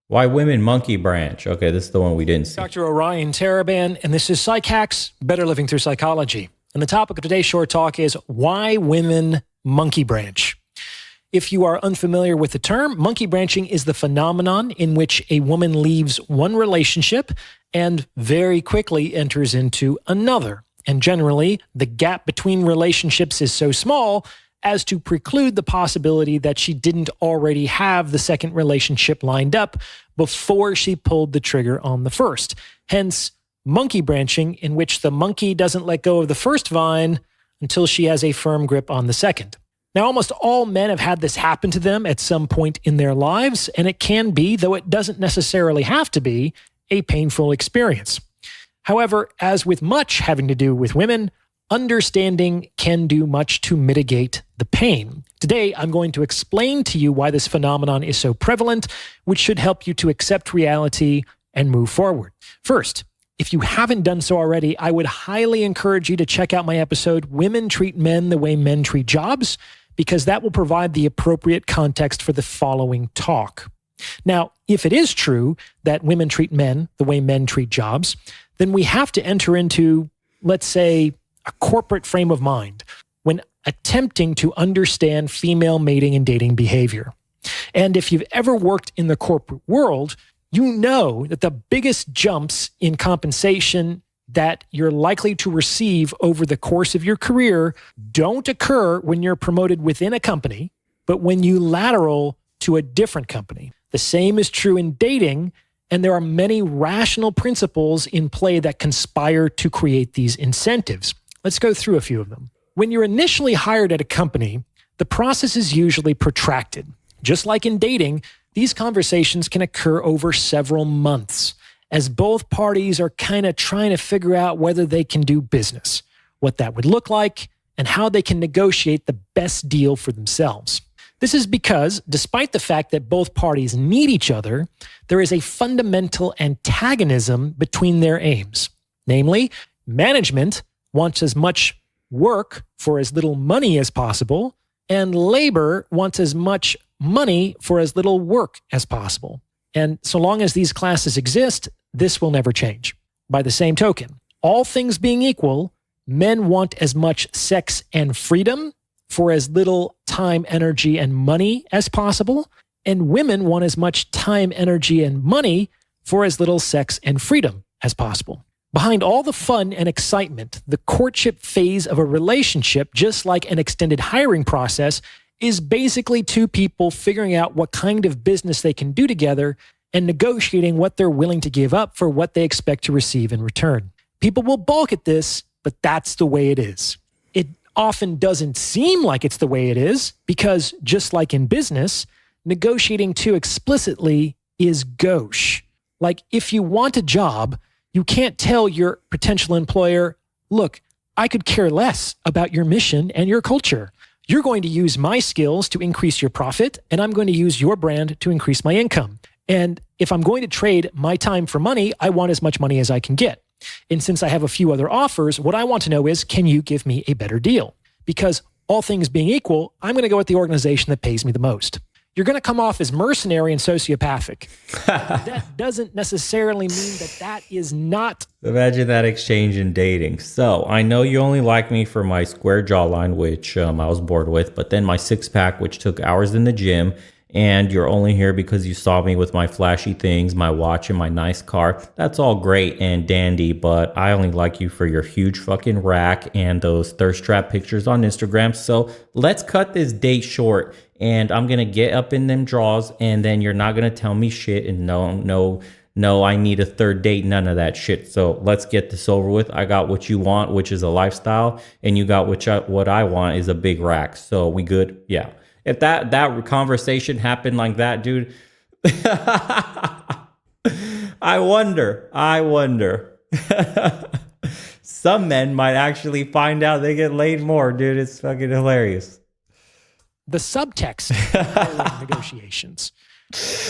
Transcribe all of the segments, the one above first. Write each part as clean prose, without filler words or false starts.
Why women monkey branch? Okay, this is the one we didn't see. Dr. Orion Taraban, and this is Psych Hacks, Better Living Through Psychology. And the topic of today's short talk is why women monkey branch. If you are unfamiliar with the term, monkey branching is the phenomenon in which a woman leaves one relationship and very quickly enters into another. And generally, the gap between relationships is so small as to preclude the possibility that she didn't already have the second relationship lined up before she pulled the trigger on the first. Hence, monkey branching, in which the monkey doesn't let go of the first vine until she has a firm grip on the second. Now, almost all men have had this happen to them at some point in their lives, and it can be, though it doesn't necessarily have to be, a painful experience. However, as with much having to do with women, understanding can do much to mitigate the pain. Today, I'm going to explain to you why this phenomenon is so prevalent, which should help you to accept reality and move forward. First, if you haven't done so already, I would highly encourage you to check out my episode, Women Treat Men the Way Men Treat Jobs, because that will provide the appropriate context for the following talk. Now, if it is true that women treat men the way men treat jobs, then we have to enter into, let's say, a corporate frame of mind when attempting to understand female mating and dating behavior. And if you've ever worked in the corporate world, you know that the biggest jumps in compensation that you're likely to receive over the course of your career don't occur when you're promoted within a company, but when you lateral to a different company. The same is true in dating, and there are many rational principles in play that conspire to create these incentives. Let's go through a few of them. When you're initially hired at a company, the process is usually protracted. Just like in dating, these conversations can occur over several months, as both parties are kind of trying to figure out whether they can do business, what that would look like, and how they can negotiate the best deal for themselves. This is because, despite the fact that both parties need each other, there is a fundamental antagonism between their aims. Namely, management wants as much work for as little money as possible, and labor wants as much money for as little work as possible. And so long as these classes exist, this will never change. By the same token, all things being equal, men want as much sex and freedom for as little time, energy, and money as possible, and women want as much time, energy, and money for as little sex and freedom as possible. Behind all the fun and excitement, the courtship phase of a relationship, just like an extended hiring process, is basically two people figuring out what kind of business they can do together and negotiating what they're willing to give up for what they expect to receive in return. People will balk at this, but that's the way it is. It often doesn't seem like it's the way it is because, just like in business, negotiating too explicitly is gauche. Like, if you want a job, you can't tell your potential employer, look, I could care less about your mission and your culture. You're going to use my skills to increase your profit, and I'm going to use your brand to increase my income. And if I'm going to trade my time for money, I want as much money as I can get. And since I have a few other offers, what I want to know is, can you give me a better deal? Because all things being equal, I'm going to go with the organization that pays me the most. You're going to come off as mercenary and sociopathic. That doesn't necessarily mean that that is not. Imagine that exchange in dating. So I know you only like me for my square jawline, which I was bored with, but then my six-pack, which took hours in the gym, and you're only here because you saw me with my flashy things, my watch and my nice car. That's all great and dandy, but I only like you for your huge fucking rack and those thirst trap pictures on Instagram. So let's cut this date short, and I'm going to get up in them draws, and then you're not going to tell me shit and no, I need a third date, none of that shit. So let's get this over with. I got what you want, which is a lifestyle, and you got what I want is a big rack. So we good? Yeah. If that conversation happened like that, dude, I wonder. Some men might actually find out they get laid more, dude. It's fucking hilarious. The subtext of negotiations.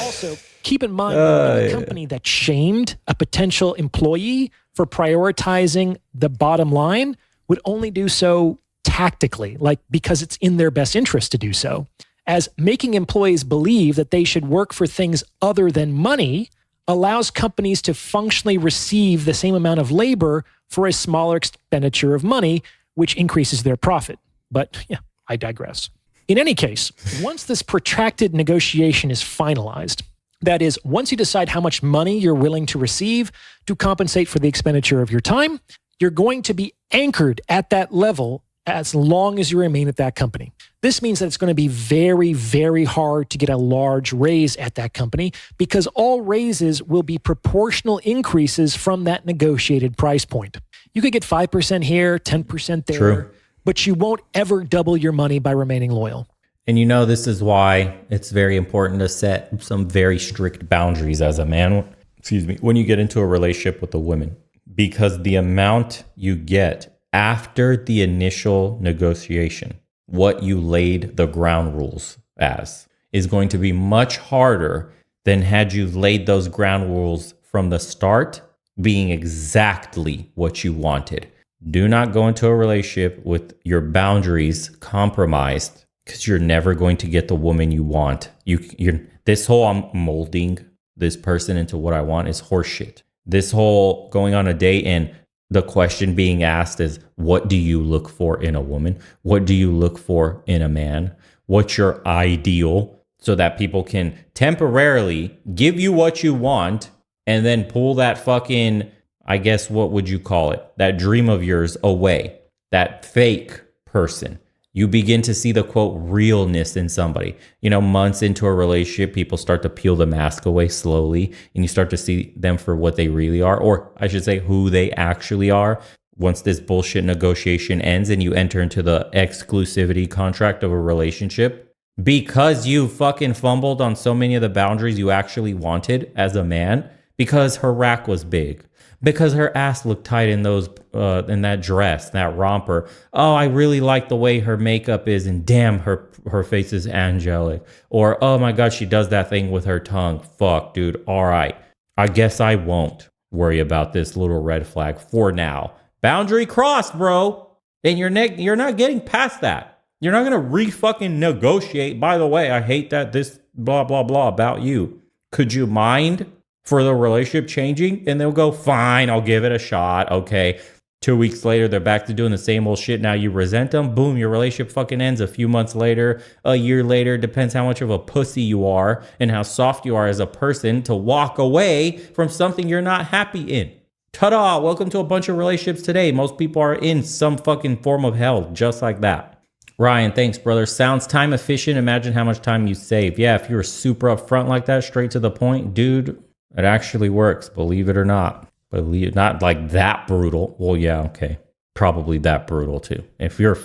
Also, keep in mind that a company that shamed a potential employee for prioritizing the bottom line would only do so tactically, like because it's in their best interest to do so. as making employees believe that they should work for things other than money allows companies to functionally receive the same amount of labor for a smaller expenditure of money, which increases their profit. But yeah, I digress. In any case, once this protracted negotiation is finalized, that is, once you decide how much money you're willing to receive to compensate for the expenditure of your time, you're going to be anchored at that level as long as you remain at that company. This means that it's going to be very, very hard to get a large raise at that company because all raises will be proportional increases from that negotiated price point. You could get 5% here, 10% there, True. but you won't ever double your money by remaining loyal. And this is why it's very important to set some very strict boundaries as a man, when you get into a relationship with a woman, because the amount you get after the initial negotiation, what you laid the ground rules as, is going to be much harder than had you laid those ground rules from the start being exactly what you wanted. Do not go into a relationship with your boundaries compromised, because you're never going to get the woman you want. This whole I'm molding this person into what I want is horseshit. This whole going on a date and the question being asked is, what do you look for in a woman? What do you look for in a man? What's your ideal? So that people can temporarily give you what you want and then pull that fucking, I guess, what would you call it? That dream of yours away. That fake person. You begin to see the, quote, realness in somebody. Months into a relationship, people start to peel the mask away slowly, and you start to see them for what they really are, or I should say who they actually are. Once this bullshit negotiation ends and you enter into the exclusivity contract of a relationship, because you fucking fumbled on so many of the boundaries you actually wanted as a man, because her rack was big, because her ass looked tight in that dress, that romper. Oh, I really like the way her makeup is, and damn, her face is angelic. Or, oh my God, she does that thing with her tongue. Fuck, dude. All right, I guess I won't worry about this little red flag for now. Boundary crossed, bro. And you're not getting past that. You're not gonna re-fucking negotiate. By the way, I hate that this blah blah blah about you. Could you mind for the relationship changing? And they'll go, fine, I'll give it a shot. Okay. 2 weeks later, they're back to doing the same old shit. Now you resent them. Boom, your relationship fucking ends a few months later, a year later. Depends how much of a pussy you are and how soft you are as a person to walk away from something you're not happy in. Ta-da, welcome to a bunch of relationships today. Most people are in some fucking form of hell just like that. Ryan, thanks, brother. Sounds time efficient. Imagine how much time you save. Yeah, if you were super upfront like that, straight to the point, dude, it actually works, believe it or not. Not like that brutal. Well, yeah, okay. Probably that brutal too. If you're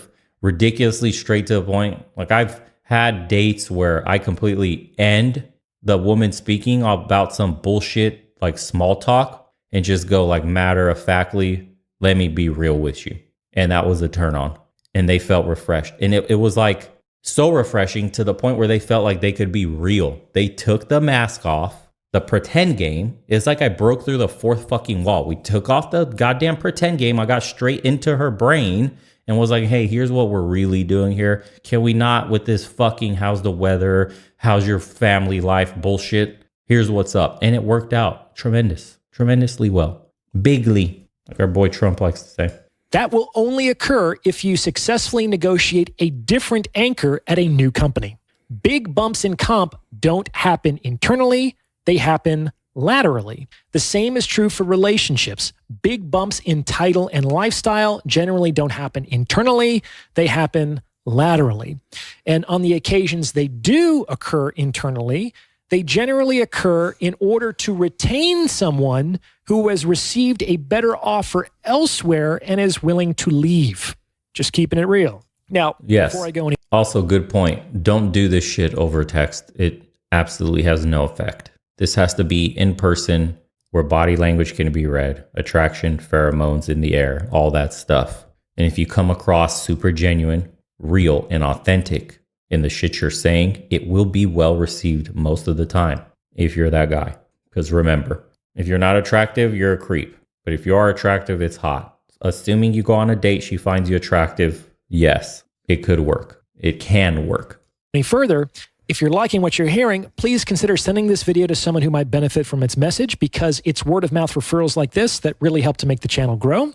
ridiculously straight to the point, like I've had dates where I completely end the woman speaking about some bullshit like small talk and just go like matter of factly, let me be real with you. And that was a turn on. And they felt refreshed. And it was like so refreshing to the point where they felt like they could be real. They took the mask off. The pretend game is like I broke through the fourth fucking wall. We took off the goddamn pretend game. I got straight into her brain and was like, hey, here's what we're really doing here. Can we not with this fucking how's the weather? How's your family life bullshit? Here's what's up. And it worked out tremendously well. Bigly, like our boy Trump likes to say. That will only occur if you successfully negotiate a different anchor at a new company. Big bumps in comp don't happen internally. They happen laterally. The same is true for relationships. Big bumps in title and lifestyle generally don't happen internally. They happen laterally. And on the occasions they do occur internally, they generally occur in order to retain someone who has received a better offer elsewhere and is willing to leave. Just keeping it real. Now, yes. Before I go any Also, good point. Don't do this shit over text. It absolutely has no effect. This has to be in person where body language can be read, attraction, pheromones in the air, all that stuff. And if you come across super genuine, real, and authentic in the shit you're saying, it will be well received most of the time if you're that guy. Because remember, if you're not attractive, you're a creep. But if you are attractive, it's hot. Assuming you go on a date, she finds you attractive, yes, it could work. It can work. Any further, if you're liking what you're hearing, please consider sending this video to someone who might benefit from its message, because it's word of mouth referrals like this that really help to make the channel grow.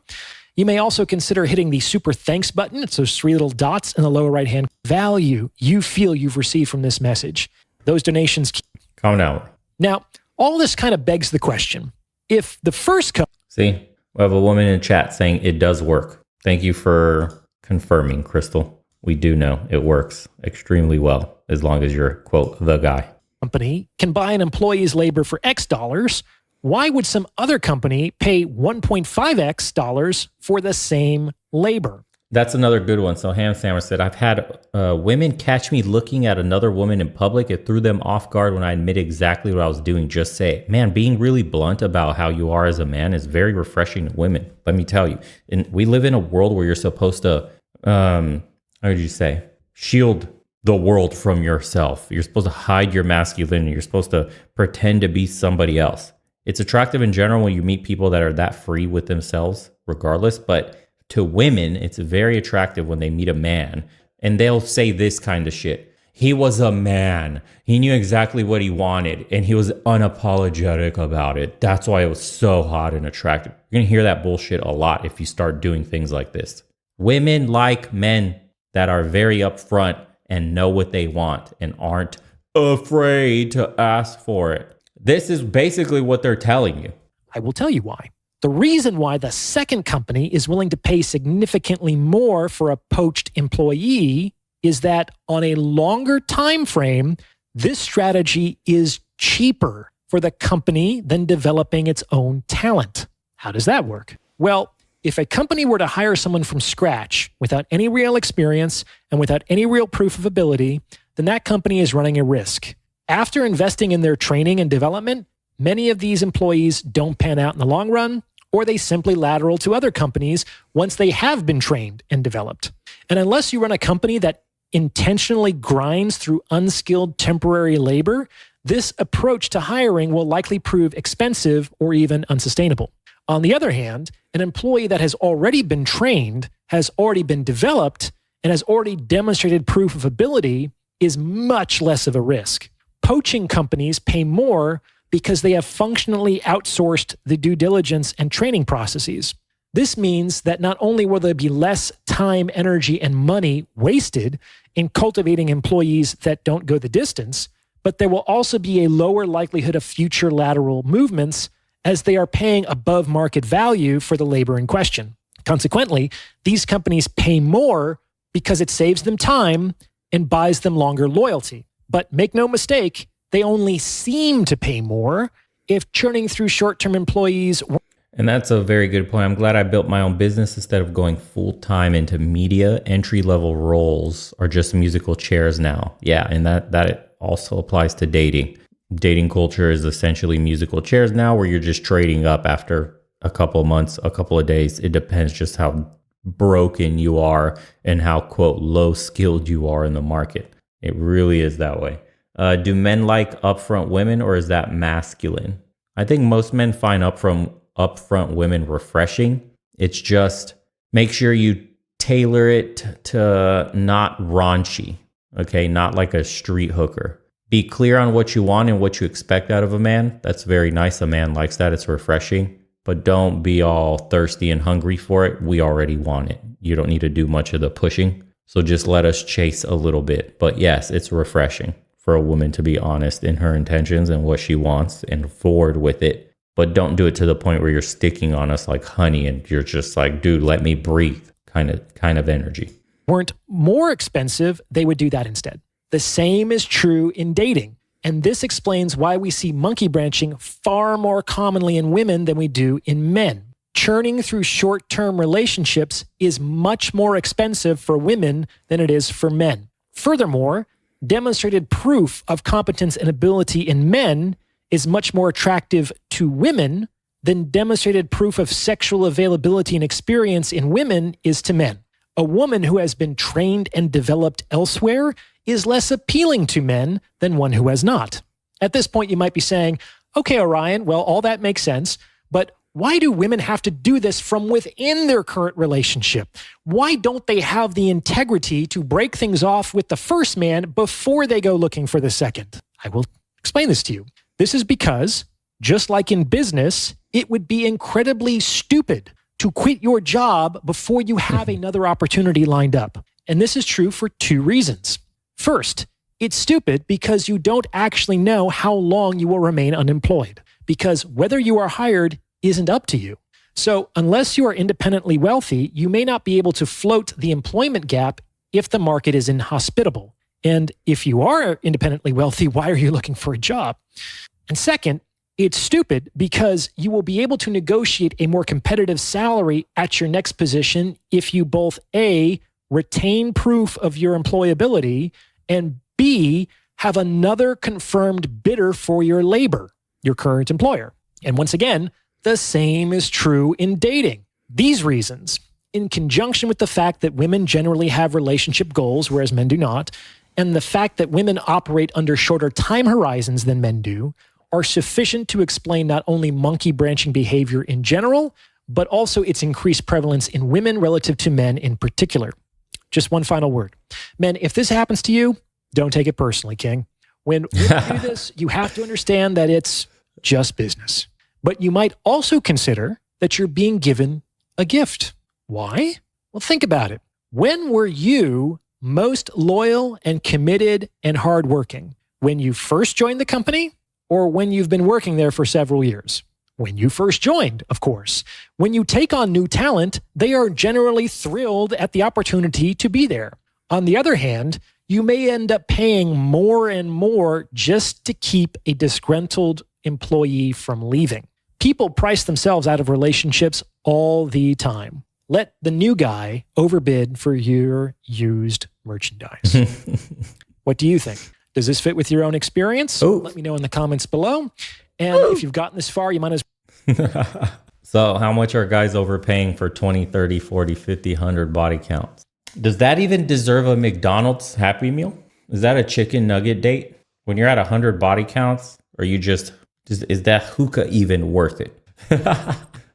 You may also consider hitting the super thanks button. It's those 3 little dots in the lower right-hand value you feel you've received from this message. Those donations keep Calm down. Now, all this kind of begs the question. If the first See, we have a woman in chat saying it does work. Thank you for confirming, Crystal. We do know it works extremely well, as long as you're, quote, the guy. company can buy an employee's labor for X dollars, why would some other company pay 1.5x dollars for the same labor? That's another good one. So Ham Sammer said, I've had women catch me looking at another woman in public. It threw them off guard when I admitted exactly what I was doing. Just say it. Man, being really blunt about how you are as a man is very refreshing to women. Let me tell you. And we live in a world where you're supposed to, how would you say, shield the world from yourself. You're supposed to hide your masculinity. You're supposed to pretend to be somebody else. It's attractive in general when you meet people that are that free with themselves, regardless. But to women, it's very attractive when they meet a man and they'll say this kind of shit. He was a man. He knew exactly what he wanted and he was unapologetic about it. That's why it was so hot and attractive. You're going to hear that bullshit a lot if you start doing things like this. Women like men that are very upfront and know what they want and aren't afraid to ask for it. This is basically what they're telling you. I will tell you why. The reason why the second company is willing to pay significantly more for a poached employee is that on a longer time frame, this strategy is cheaper for the company than developing its own talent. How does that work? Well, if a company were to hire someone from scratch without any real experience and without any real proof of ability, then that company is running a risk. After investing in their training and development, many of these employees don't pan out in the long run, or they simply lateral to other companies once they have been trained and developed. And unless you run a company that intentionally grinds through unskilled temporary labor, this approach to hiring will likely prove expensive or even unsustainable. On the other hand, an employee that has already been trained, has already been developed, and has already demonstrated proof of ability is much less of a risk. Poaching companies pay more because they have functionally outsourced the due diligence and training processes. This means that not only will there be less time, energy, and money wasted in cultivating employees that don't go the distance, but there will also be a lower likelihood of future lateral movements as they are paying above market value for the labor in question. Consequently, these companies pay more because it saves them time and buys them longer loyalty. But make no mistake, they only seem to pay more if churning through short-term employees. And that's a very good point. I'm glad I built my own business instead of going full-time into media. Entry-level roles are just musical chairs now. Yeah, and that also applies to dating. Dating culture is essentially musical chairs now, where you're just trading up after a couple of months, a couple of days. It depends just how broken you are and how, quote, low-skilled you are in the market. It really is that way. Do men like upfront women, or is that masculine? I think most men find upfront women refreshing. It's just make sure you tailor it to not raunchy, okay? Not like a street hooker. Be clear on what you want and what you expect out of a man. That's very nice. A man likes that. It's refreshing. But don't be all thirsty and hungry for it. We already want it. You don't need to do much of the pushing. So just let us chase a little bit. But yes, it's refreshing for a woman to be honest in her intentions and what she wants and forward with it. But don't do it to the point where you're sticking on us like honey and you're just like, dude, let me breathe kind of energy. Weren't more expensive, they would do that instead. The same is true in dating. And this explains why we see monkey branching far more commonly in women than we do in men. Churning through short-term relationships is much more expensive for women than it is for men. Furthermore, demonstrated proof of competence and ability in men is much more attractive to women than demonstrated proof of sexual availability and experience in women is to men. A woman who has been trained and developed elsewhere is less appealing to men than one who has not. At this point, you might be saying, okay, Orion, well, all that makes sense, but Why do women have to do this from within their current relationship? Why don't they have the integrity to break things off with the first man before they go looking for the second? I will explain this to you. This is because, just like in business, it would be incredibly stupid to quit your job before you have another opportunity lined up. And this is true for two reasons. First, it's stupid because you don't actually know how long you will remain unemployed, because whether you are hired isn't up to you. So unless you are independently wealthy, you may not be able to float the employment gap if the market is inhospitable. And if you are independently wealthy, why are you looking for a job? And second, it's stupid because you will be able to negotiate a more competitive salary at your next position if you both A, retain proof of your employability, and B, have another confirmed bidder for your labor, your current employer. And once again, the same is true in dating. These reasons, in conjunction with the fact that women generally have relationship goals, whereas men do not, and the fact that women operate under shorter time horizons than men do, are sufficient to explain not only monkey branching behavior in general, but also its increased prevalence in women relative to men in particular. Just one final word. Men, if this happens to you, don't take it personally, King. When you do this, you have to understand that it's just business. But you might also consider that you're being given a gift. Why? Well, think about it. When were you most loyal and committed and hardworking? When you first joined the company or when you've been working there for several years? When you first joined, of course. When you take on new talent, they are generally thrilled at the opportunity to be there. On the other hand, you may end up paying more and more just to keep a disgruntled employee from leaving. People price themselves out of relationships all the time. Let the new guy overbid for your used merchandise. What do you think? Does this fit with your own experience? Oh. Let me know in the comments below. And if you've gotten this far, you might as So how much are guys overpaying for 20, 30, 40, 50, 100 body counts? Does that even deserve a McDonald's Happy Meal? Is that a chicken nugget date? When you're at 100 body counts, or you just is that hookah even worth it?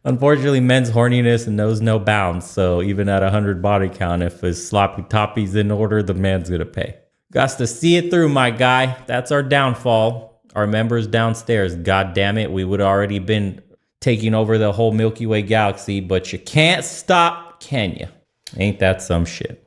Unfortunately, men's horniness knows no bounds. So even at 100 body count, if his sloppy toppy's in order, the man's gonna pay. Gots to see it through, my guy. That's our downfall. Our members downstairs, god damn it, we would already been taking over the whole Milky Way galaxy, but you can't stop, can you? Ain't that some shit?